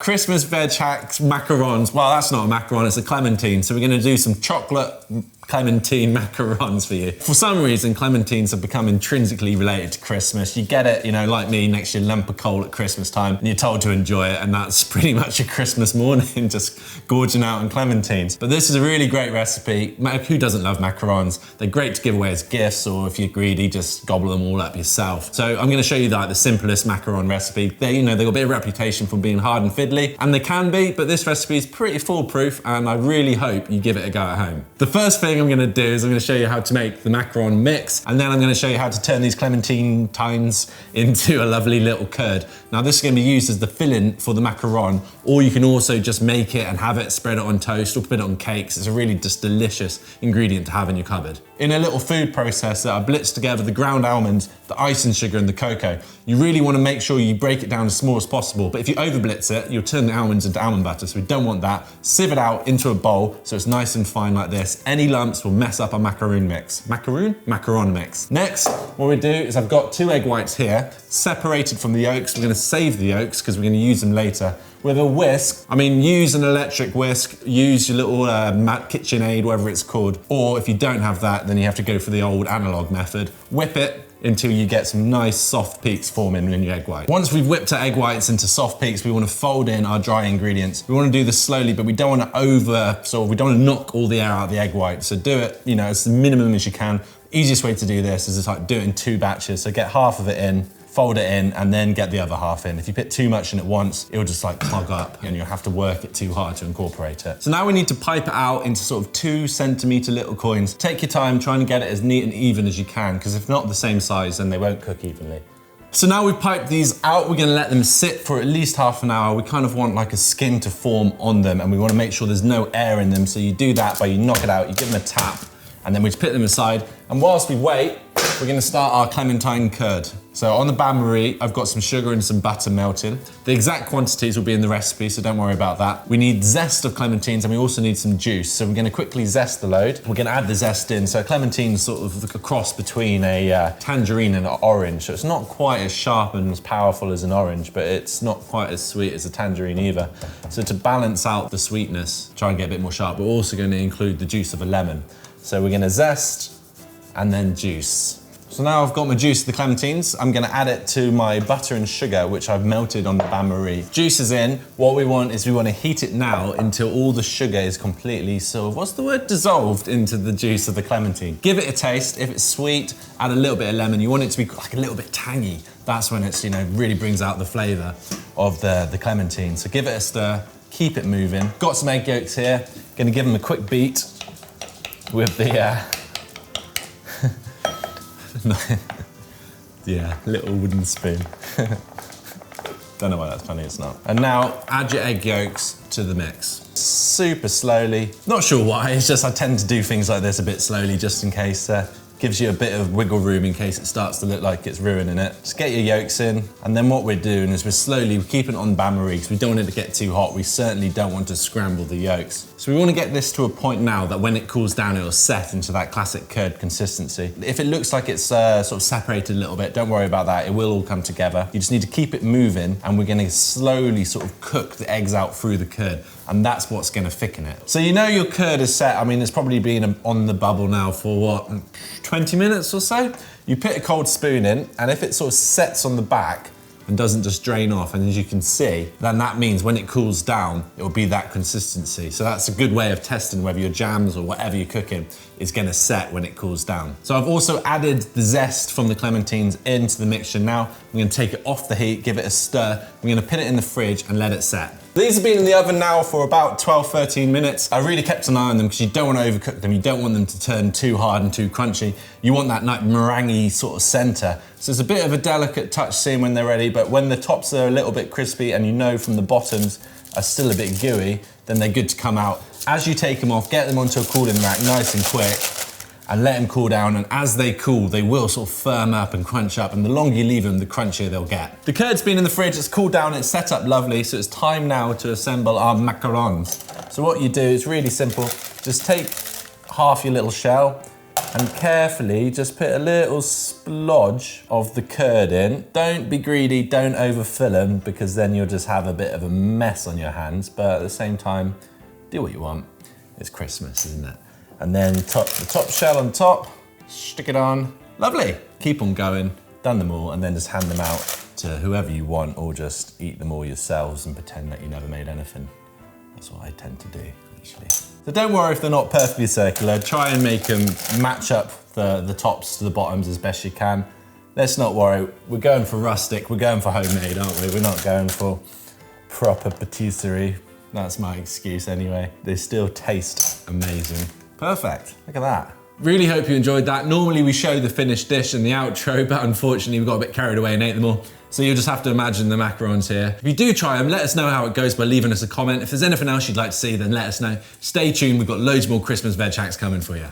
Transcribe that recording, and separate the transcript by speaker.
Speaker 1: Christmas veg hacks macarons. Well, that's not a macaron, it's a clementine. So we're gonna do some chocolate clementine macarons for you. For some reason, clementines have become intrinsically related to Christmas. You get it, you know, like me, next to your lump of coal at Christmas time, and you're told to enjoy it, and that's pretty much a Christmas morning, just gorging out on clementines. But this is a really great recipe. Who doesn't love macarons? They're great to give away as gifts, or if you're greedy, just gobble them all up yourself. So I'm gonna show you the simplest macaron recipe. They've got a bit of reputation for being hard and fiddly, and they can be, but this recipe is pretty foolproof, and I really hope you give it a go at home. The first thing I'm gonna do is I'm gonna show you how to make the macaron mix, and then I'm gonna show you how to turn these clementine tines into a lovely little curd. Now this is gonna be used as the filling for the macaron, or you can also just make it and have it, spread it on toast, or put it on cakes. It's a really just delicious ingredient to have in your cupboard. In a little food processor, I blitzed together the ground almonds, the icing sugar, and the cocoa. You really wanna make sure you break it down as small as possible, but if you over blitz it, you'll turn the almonds into almond butter, so we don't want that. Sieve it out into a bowl so it's nice and fine like this. Any lumps will mess up our macaron mix. Macaron mix. Next, what we do is I've got 2 egg whites here, separated from the yolks. We're gonna save the yolks because we're gonna use them later. With a whisk, use an electric whisk, use your little KitchenAid, whatever it's called, or if you don't have that, then you have to go for the old analog method. Whip it until you get some nice soft peaks forming in your egg white. Once we've whipped our egg whites into soft peaks, we want to fold in our dry ingredients. We want to do this slowly, but we don't want to we don't want to knock all the air out of the egg white. So do it, as the minimum as you can. Easiest way to do this is just like do it in 2 batches. So get half of it in, fold it in, and then get the other half in. If you put too much in at once, it'll just like clog up and you'll have to work it too hard to incorporate it. So now we need to pipe it out into sort of 2 centimeter little coins. Take your time trying to get it as neat and even as you can, because if not the same size, then they won't cook evenly. So now we've piped these out, we're gonna let them sit for at least half an hour. We kind of want like a skin to form on them, and we wanna make sure there's no air in them. So you do that by you knock it out, you give them a tap, and then we just put them aside. And whilst we wait, we're gonna start our clementine curd. So on the bain-marie, I've got some sugar and some butter melting. The exact quantities will be in the recipe, so don't worry about that. We need zest of clementines, and we also need some juice. So we're gonna quickly zest the load. We're gonna add the zest in. So clementine's sort of like a cross between a tangerine and an orange. So it's not quite as sharp and as powerful as an orange, but it's not quite as sweet as a tangerine either. So to balance out the sweetness, try and get a bit more sharp, we're also gonna include the juice of a lemon. So we're gonna zest and then juice. So now I've got my juice of the clementines. I'm gonna add it to my butter and sugar, which I've melted on the bain-marie. Juice is in. What we want is we wanna heat it now until all the sugar is completely dissolved into the juice of the clementine. Give it a taste. If it's sweet, add a little bit of lemon. You want it to be like a little bit tangy. That's when it's, really brings out the flavor of the clementine. So give it a stir, keep it moving. Got some egg yolks here. Gonna give them a quick beat with the, little wooden spoon. Don't know why that's funny, it's not. And now add your egg yolks to the mix. Super slowly. Not sure why, it's just I tend to do things like this a bit slowly just in case. Gives you a bit of wiggle room in case it starts to look like it's ruining it. Just get your yolks in, and then what we're doing is we're keeping it on bain-marie because we don't want it to get too hot. We certainly don't want to scramble the yolks. So we want to get this to a point now that when it cools down, it'll set into that classic curd consistency. If it looks like it's sort of separated a little bit, don't worry about that. It will all come together. You just need to keep it moving, and we're gonna slowly sort of cook the eggs out through the curd, and that's what's gonna thicken it. So your curd is set. It's probably been on the bubble now for 20 minutes or so. You put a cold spoon in, and if it sort of sets on the back and doesn't just drain off, and as you can see, then that means when it cools down, it will be that consistency. So that's a good way of testing whether your jams or whatever you're cooking is gonna set when it cools down. So I've also added the zest from the clementines into the mixture. Now I'm gonna take it off the heat, give it a stir. I'm gonna put it in the fridge and let it set. These have been in the oven now for about 12-13 minutes. I really kept an eye on them because you don't want to overcook them. You don't want them to turn too hard and too crunchy. You want that like meringue sort of center. So it's a bit of a delicate touch seeing when they're ready, but when the tops are a little bit crispy and from the bottoms are still a bit gooey, then they're good to come out. As you take them off, get them onto a cooling rack nice and quick, and let them cool down, and as they cool, they will sort of firm up and crunch up, and the longer you leave them, the crunchier they'll get. The curd's been in the fridge, it's cooled down, it's set up lovely, so it's time now to assemble our macarons. So what you do is really simple. Just take half your little shell, And carefully just put a little splodge of the curd in. Don't be greedy, don't overfill them, because then you'll just have a bit of a mess on your hands, but at the same time, do what you want. It's Christmas, isn't it? And then the top shell on top, stick it on. Lovely. Keep on going, done them all, and then just hand them out to whoever you want, or just eat them all yourselves and pretend that you never made anything. That's what I tend to do, actually. So don't worry if they're not perfectly circular. Try and make them match up the tops to the bottoms as best you can. Let's not worry. We're going for rustic. We're going for homemade, aren't we? We're not going for proper patisserie. That's my excuse anyway. They still taste amazing. Perfect. Look at that. Really hope you enjoyed that. Normally we show the finished dish and the outro, but unfortunately we got a bit carried away and ate them all. So you'll just have to imagine the macarons here. If you do try them, let us know how it goes by leaving us a comment. If there's anything else you'd like to see, then let us know. Stay tuned, we've got loads more Christmas veg hacks coming for you.